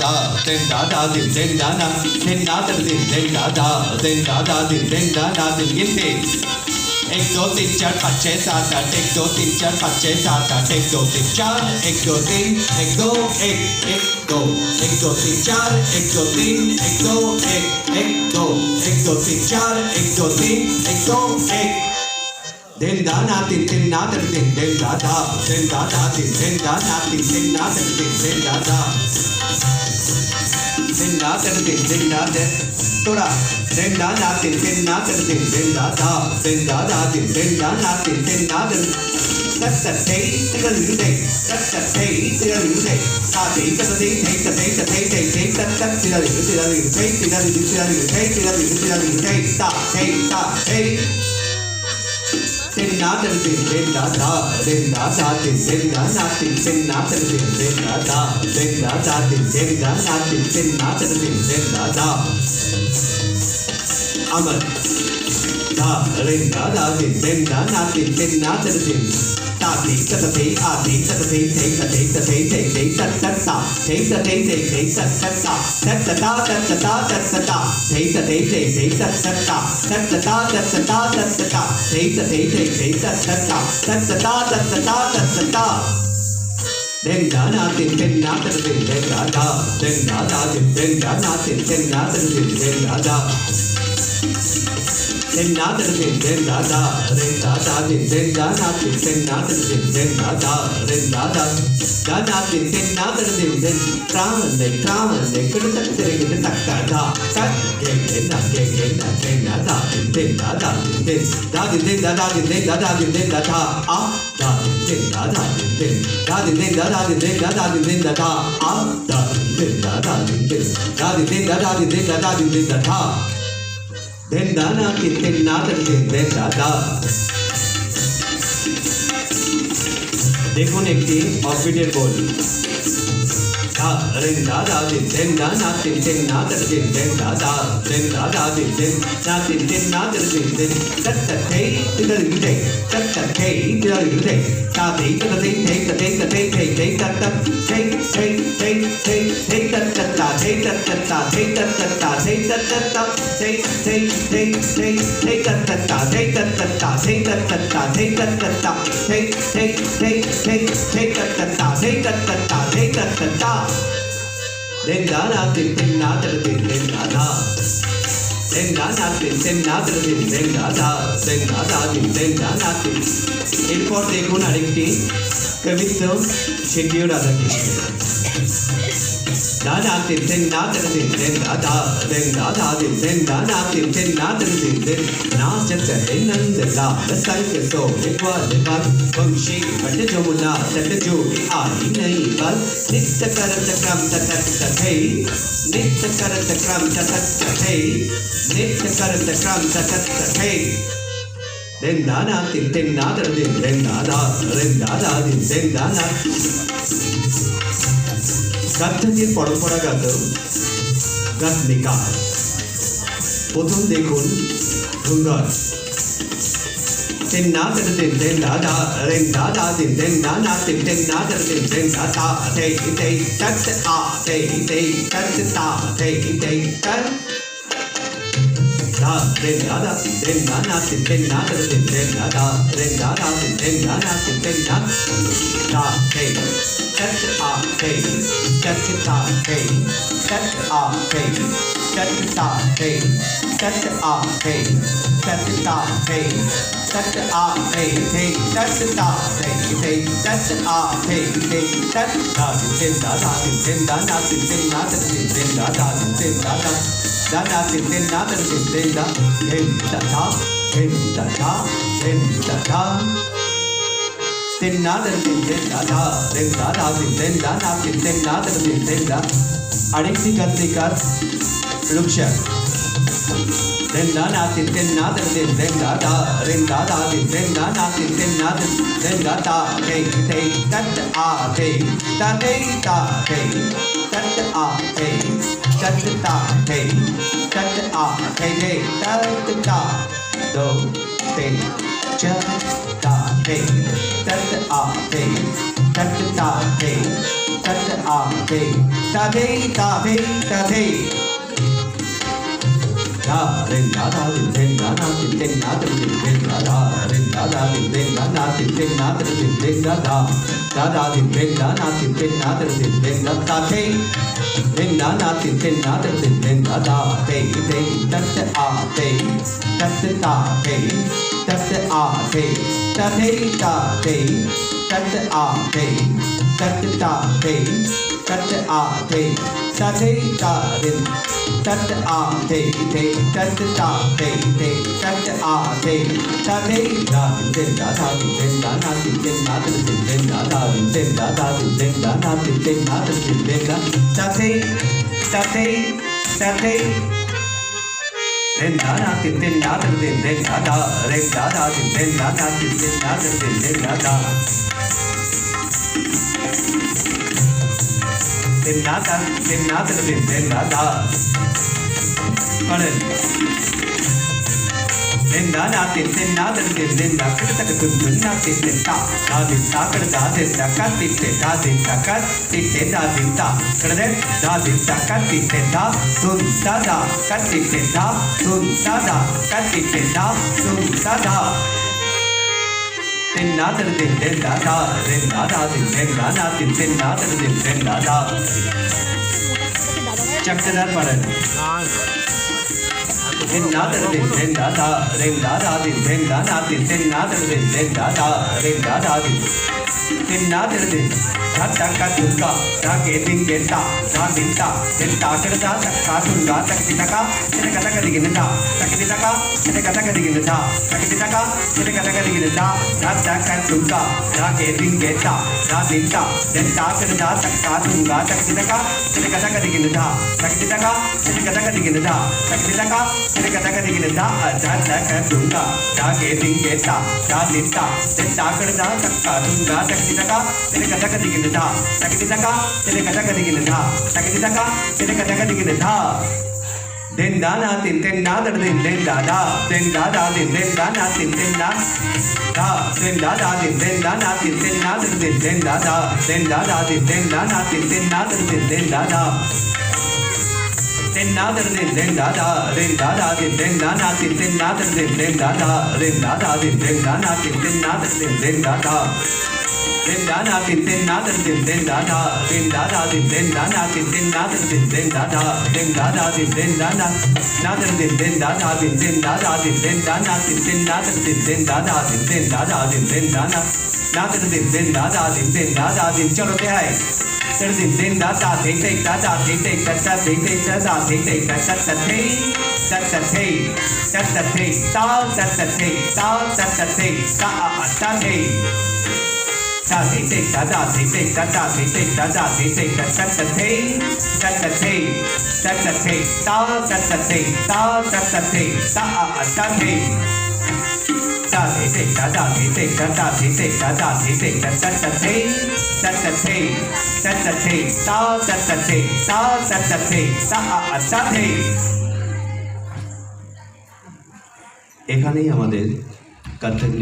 da den da da din den da na den da da din den da da den da da din den da da din गिनती 1 2 3 4 5 6 7 8 1 2 3 4 5 6 7 8 1 2 3 4 1 2 3 1 2 1 1 2 1 2 3 4 1 2 3 1 2 1 1 2 1 2 3 4 1 2 3 1 2 1 den da na tin tin na tin tin den da da tin den da na tin tin na tin tin den da da tin da tin da de tora den da na tin tin na tin tin den da da tin den da na tin tin na tin tất cả thế cái lưỡi này tất cả thế cái lưỡi này ta thấy tất cả thế tất tất cái lưỡi thấy ta thấy den da da din den da da din den da na din den da din den da da din den da na din den da din den da da amar da den da din den da na din den da din ta thấy tất cả thế a thấy tất cả thế tất tất ta thấy tất tất ta thấy tất ta thấy tất tất ta thấy tất ta thấy tất ta thấy tất ta thấy tất ta den da na tin den na tin den da da den da din den da na tin den na tin den da da den da din den da da din den da na tin den na tin den da da den da na tin den na tin den tram ne kudu tak tere kudu tak da tak den na den da din da da din da din da da din da da din da da a da din da da din da din da da din da da din da da a da din da da din da din da da din da da din da da den da na tin den na tin den da da দেখুন একটি অফবিটের বোল ren da da din den da na tin den na din den da da din den na tin den na din den tất tất thế cái lưỡi này tất tất thế cái lưỡi này ta thấy tất tất thế tất tất ta thấy tất ta thấy tất ta thấy tất ta thấy tất ta thấy tất ta thấy tất ta thấy tất ta thấy tất ta thấy tất ta thấy tất ta den da na tin na tin den da da den da na tin na tin den da da din den da na tin এরপর দেখুন আরেকটি কবিত্ব শিখিও Radhakrishna da na tin na tin den da da din den da na tin na tin den na chakka nand la sang ke so ekwa devan vamshi vat jamuna tat jo ai nahi bal nitya karat kram tat thai nitya karat kram tat thai nitya karat kram tat thai den da na tin na din den da da din den da na গাত্তাজির পরম্পরাগত গাত্তিকা প্রথম দেখুন ধুন্দর den na den da da ren da da din den da na den na din den da ta te tat a te tat ta te tat da den da na den na din den da da ren da da din den da na den na ta te tat a te tat ta te tat a te tat ta te tat a te tat ta te tat a te tat ta te tat a te tat da din da da din da na din na din da da din da da da na din na din da din da da din da da din da da den na din da da din da na din da আরেকটি গাত্তিকার Rupsa den da na tin na din den da da ren da da din den da na tin den da da te tat a te ta te ta te tat a te tat ta te tat a te tat ta do te cha ta te tat a te tat ta te तत् आ थे तथे ताथे तथे धा ren धा धा दिन ren धा ना दिन ren ना दिन ren धा धा ren धा धा दिन ren धा ना दिन ren ना दिन ren धा धा धा दिन ren धा ना दिन ren ना दिन ren धा ताथे ren धा ना दिन ren ना दिन ren धा धा थे थे तत् आ थे तत् ता थे तत् आ थे तथे ताथे तत् आ थे तत् ता थे तत् आ थे तथे ता दिन तत् आ थे तत् ता थे तत् आ थे तथे दा दिन दा धा दिन दा ना दिन ना दिन दा धा दिन दा धा दिन दा ना दिन ना दिन दा तथे तथे तथे दिन दा ना दिन ना दिन दा धा ren दा धा दिन दा ना दिन ना दिन दा धा दिन ना दिन ना धा पढ़ें दिन ना दिन ना दिन ना कर तक दिन ना दिन ता ना दिन ता कर दा दिन ता का दिन ता दिन ता का दिन ता दिन ता कर दे दा दिन ता का दिन ता सुन ता दा का दिन ता सुन ता दा का दिन ता सुन ता दा दिन ना दिन दा दा दिन ना दा दिन ना दिन ना दिन दा दा चक्कर पड़े दिन ना दिन दा दा दिन दा दा दिन ना दिन ना दिन दा दा दिन दा दा दिन ना दिन धा धा का दुर्गा धा के दिन ता धा दिन ता कर दा का दुर्गा तक दिनका तेरे कथा का दिगिन दा तक दिनका तेरे कथा का दिगिन दा तक दिनका तेरे कथा का दिगिन दा धा धा का दुर्गा धा के दिन ता धा दिन ता कर दा तक का दुर्गा तक दिनका तेरे कथा का दिगिन दा तक दिनका तेरे कथा का दिगिन दा तक दिनका तेरे कथा का दिगिन दा धा धा का दुर्गा धा के दिन ता धा दिन ता कर दा तक का दुर्गा तक दिनका तेरे कथा का दिगिन दा तक दिनका तेरे कथा का दिगिन दा तक दिनका तेरे कथा का दिगिन दा दिन दा ना दिन ना दिन दा दा दिन दा दा दिन दा ना दिन ना दा दिन दा दा दिन ना दिन ना दिन दा दा दिन दा दा दिन ना दिन ना दिन दा दा दिन ना दिन दा दा दिन दा दा दिन ना दिन ना दिन दा दा दिन दा दा दिन ना दिन ना दिन दा दा दिन दा ना दिन ना दिन दा दा दिन दा दा दिन ना दिन ना दिन दा दा दिन दा दा दिन ना दिन दा दा दिन दा दा दिन ना दिन ना दिन दा दा दिन दा दा दिन ना दिन दा दा दिन चलो क्या है चल दिन दा दा दिन दा दा दिन दा दा दिन दा दा दिन दा दा थे ता ता थे ता ता थे ता ता थे ता ता थे ता ता थे ता थे ता दा थे ता दा थे ता दा थे ता ता थे ता ता थे ता ता थे ता ता थे ता ता थे ता ता थे ता थे ता दा थे ता दा थे ता दा थे ता ता थे ता ता थे ता ता थे ता ता थे ता ता थे ता ता थे এখানেই আমাদের কত্থক